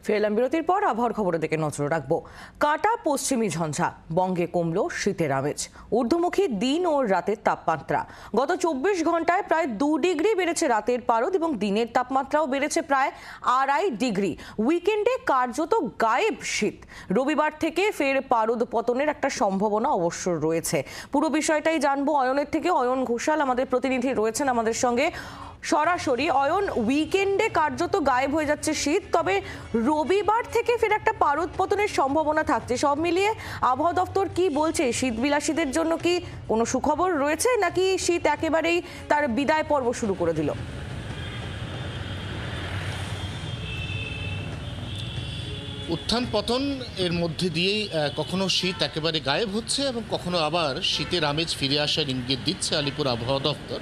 ফেরলাম বিরতির পর আবহাওয়ার খবরের দিকে নজর রাখবো। কাটা পশ্চিমী ঝঞ্ঝা, বঙ্গে কমলো শীতের আমেজ। ঊর্ধ্বমুখী দিন ও রাতের তাপমাত্রা। গত 24 ঘন্টায় প্রায় 2 ডিগ্রি বেড়েছে রাতের পারদ এবং দিনের তাপমাত্রাও বেড়েছে প্রায় 2.5 ডিগ্রি। উইকেন্ডে কার্যত গায়েব শীত। রবিবার থেকে ফের পারদ পতনের একটা সম্ভাবনা অবশ্য রয়েছে। পুরো বিষয়টাই জানবো অয়নের থেকে। অয়ন ঘোষাল আমাদের প্রতিনিধি রয়েছেন আমাদের সঙ্গে সরাসরি। অয়ন, উইকেন্ডে কার্যত গায়েব হয়ে যাচ্ছে শীত, তবে রবিবার থেকে ফের একটা পারদ পতনের সম্ভাবনা থাকছে। সব মিলিয়ে আবহাওয়া দপ্তর কি বলছে? শীত বিলাসীদের জন্য কি কোনো সুখবর রয়েছে, নাকি শীত একেবারেই তার বিদায় পর্ব শুরু করে দিল? উত্থান পতন এর মধ্যে দিয়েই কখনো শীত একেবারে গায়েব হচ্ছে এবং কখনো আবার শীতের আমেজ ফিরে আসার ইঙ্গিত দিচ্ছে আলিপুর আবহাওয়া দপ্তর।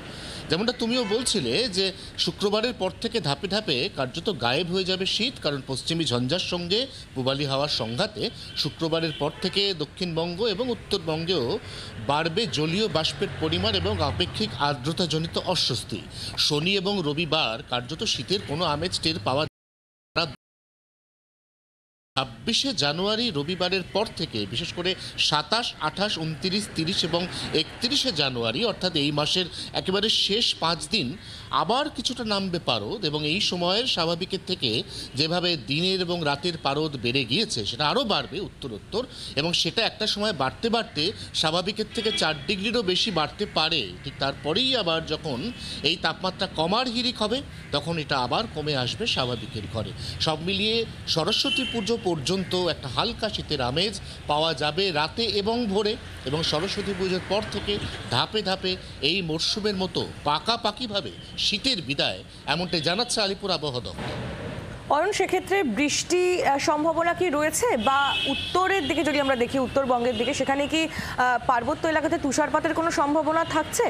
যেমনটা তুমিও বলছিলে যে শুক্রবারের পর থেকে ধাপে ধাপে কার্যত গায়েব হয়ে যাবে শীত, কারণ পশ্চিমী ঝঞ্ঝার সঙ্গে পূবালি হাওয়ার সংঘাতে শুক্রবারের পর থেকে দক্ষিণবঙ্গ এবং উত্তরবঙ্গেও বাড়বে জলীয় বাষ্পের পরিমাণ এবং আপেক্ষিক আর্দ্রতাজনিত অস্বস্তি। শনি এবং রবিবার কার্যত শীতের কোনো আমেজ টের পাওয়া 26শে জানুয়ারি রবিবারের পর থেকে বিশেষ করে 27, 28, 29, 30 এবং 31শে জানুয়ারি অর্থাৎ এই মাসের একেবারে শেষ 5 দিন আবার কিছুটা নামবে পারদ, এবং এই সময়ের স্বাভাবিকের থেকে যেভাবে দিনের এবং রাতের পারদ বেড়ে গিয়েছে সেটা আরও বাড়বে উত্তরোত্তর, এবং সেটা একটা সময় বাড়তে বাড়তে স্বাভাবিকের থেকে 4 ডিগ্রিরও বেশি বাড়তে পারে। ঠিক তারপরেই আবার যখন এই তাপমাত্রা কমার হিড়িক হবে তখন এটা আবার কমে আসবে স্বাভাবিকের ঘরে। সব মিলিয়ে সরস্বতী পুজো পর্যন্ত একটা হালকা শীতের আমেজ পাওয়া যাবে রাতে এবং ভোরে, এবং সরস্বতী পুজোর পর থেকে ধাপে ধাপে এই মরশুমের মতো পাকাপাকিভাবে শীতের বিদায়, এমনটাই জানাচ্ছে আলিপুর আবহাওয়া দপ্তর। অয়ন, সেক্ষেত্রে বৃষ্টি সম্ভাবনা কি রয়েছে? বা উত্তরের দিকে যদি আমরা দেখি, উত্তরবঙ্গের দিকে, সেখানে কি পার্বত্য এলাকাতে তুষারপাতের কোনো সম্ভাবনা থাকছে?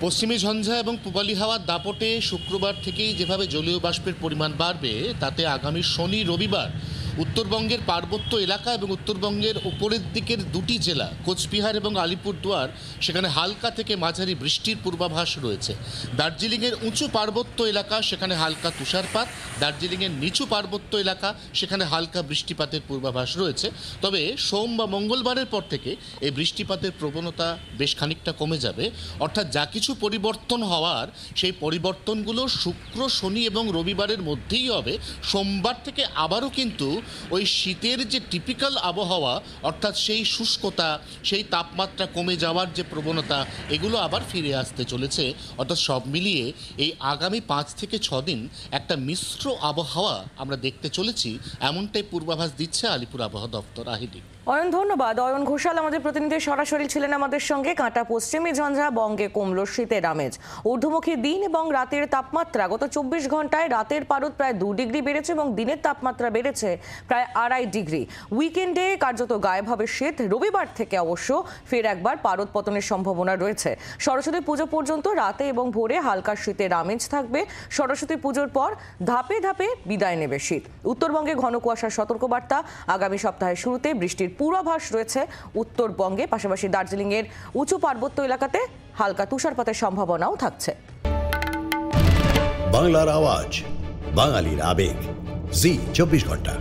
পশ্চিমী ঝঞ্ঝা এবং পূবালি হাওয়ার দাপটে শুক্রবার থেকেই যেভাবে জলীয় বাষ্পের পরিমাণ বাড়বে, তাতে আগামী শনি রবিবার উত্তরবঙ্গের পার্বত্য এলাকা এবং উত্তরবঙ্গের উপরের দিকের 2টি জেলা কোচবিহার এবং আলিপুরদুয়ার, সেখানে হালকা থেকে মাঝারি বৃষ্টির পূর্বাভাস রয়েছে। দার্জিলিংয়ের উঁচু পার্বত্য এলাকা, সেখানে হালকা তুষারপাত। দার্জিলিংয়ের নিচু পার্বত্য এলাকা, সেখানে হালকা বৃষ্টিপাতের পূর্বাভাস রয়েছে। তবে সোম বা মঙ্গলবারের পর থেকে এই বৃষ্টিপাতের প্রবণতা বেশ খানিকটা কমে যাবে। অর্থাৎ যা কিছু পরিবর্তন হওয়ার, সেই পরিবর্তনগুলো শুক্র, শনি এবং রবিবারের মধ্যেই হবে। সোমবার থেকে আবারও কিন্তু ওই শীতের যে টিপিক্যাল আবহাওয়া, অর্থাৎ সেই শুষ্কতা, সেই তাপমাত্রা কমে যাওয়ার যে প্রবণতা, এগুলো আবার ফিরে আসতে চলেছে। অর্থাৎ সব মিলিয়ে এই আগামী 5 থেকে 6 দিন একটা মিশ্র আবহাওয়া আমরা দেখতে চলেছি, এমনটাই পূর্বাভাস দিচ্ছে আলিপুর আবহাওয়া দপ্তর। আহিদি। অয়ন, ধন্যবাদ। অয়ন ঘোষাল আমাদের প্রতিনিধি সরাসরি ছিলেন আমাদের সঙ্গে। কাঁটা পশ্চিমী ঝঞ্ঝা, বঙ্গে কমলো শীতের আমেজ। ঊর্ধ্বমুখী দিন এবং রাতের তাপমাত্রা। গত 24 ঘন্টায় রাতের পারদ প্রায় 2 ডিগ্রি বেড়েছে এবং দিনের তাপমাত্রা বেড়েছে প্রায় 2.5 ডিগ্রি। উইকেন্ডে কার্যত গায়েব হবে শীত। রবিবার থেকে অবশ্য ফের একবার পারদ পতনের সম্ভাবনা রয়েছে। সরস্বতী পুজো পর্যন্ত রাতে এবং ভোরে হালকা শীতের আমেজ থাকবে। সরস্বতী পুজোর পর ধাপে ধাপে বিদায় নেবে শীত। উত্তরবঙ্গে ঘন কুয়াশার সতর্কবার্তা। আগামী সপ্তাহের শুরুতে বৃষ্টির পূর্বাভাস রয়েছে উত্তরবঙ্গে। পাশাপাশি দার্জিলিংয়ের উঁচু পার্বত্য এলাকাতে হালকা তুষারপাতের সম্ভাবনাও থাকছে। বাংলার আওয়াজ, বাঙালির আবেগ, জি 24 ঘন্টা।